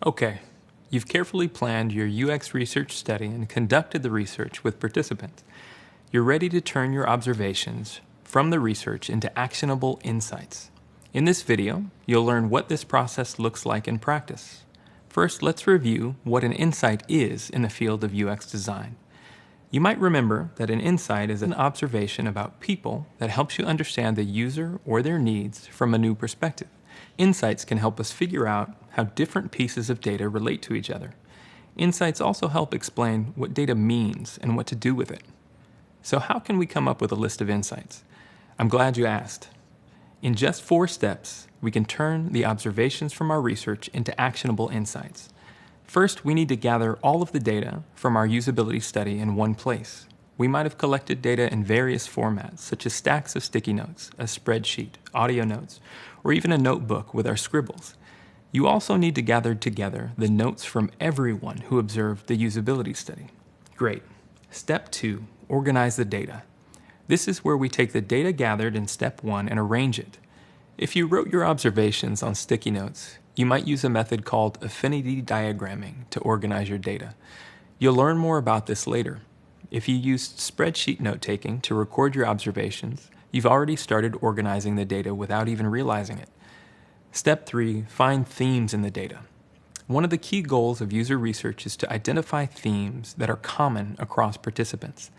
Okay, you've carefully planned your UX research study and conducted the research with participants. You're ready to turn your observations from the research into actionable insights. In this video, you'll learn what this process looks like in practice. First, let's review what an insight is in the field of UX design. You might remember that an insight is an observation about people that helps you understand the user or their needs from a new perspective. Insights can help us figure out how different pieces of data relate to each other. Insights also help explain what data means and what to do with it. So how can we come up with a list of insights? I'm glad you asked. In just 4 steps, we can turn the observations from our research into actionable insights. First, we need to gather all of the data from our usability study in one place. We might have collected data in various formats, such as stacks of sticky notes, a spreadsheet, audio notes, or even a notebook with our scribbles. You also need to gather together the notes from everyone who observed the usability study. Great. Step 2, organize the data. This is where we take the data gathered in step 1 and arrange it. If you wrote your observations on sticky notes, you might use a method called affinity diagramming to organize your data. You'll learn more about this later. If you used spreadsheet note-taking to record your observations, you've already started organizing the data without even realizing it. Step 3, find themes in the data. One of the key goals of user research is to identify themes that are common across participants.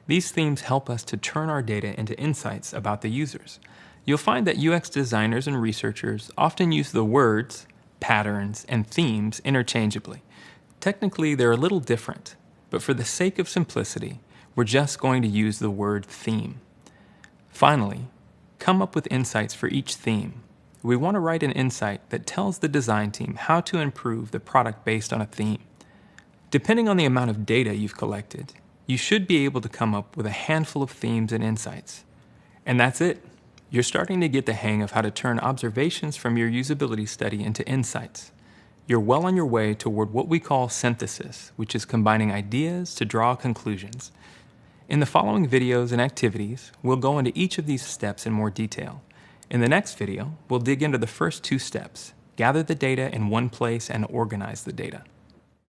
These themes help us to turn our data into insights about the users. You'll find that UX designers and researchers often use the words, patterns, and themes interchangeably. Technically, they're a little different, but for the sake of simplicity, we're just going to use the word theme. Finally, come up with insights for each theme. We want to write an insight that tells the design team how to improve the product based on a theme. Depending on the amount of data you've collected, you should be able to come up with a handful of themes and insights. And that's it. You're starting to get the hang of how to turn observations from your usability study into insights. You're well on your way toward what we call synthesis, which is combining ideas to draw conclusions. In the following videos and activities, we'll go into each of these steps in more detail. In the next video, we'll dig into the first 2 steps, gather the data in one place and organize the data.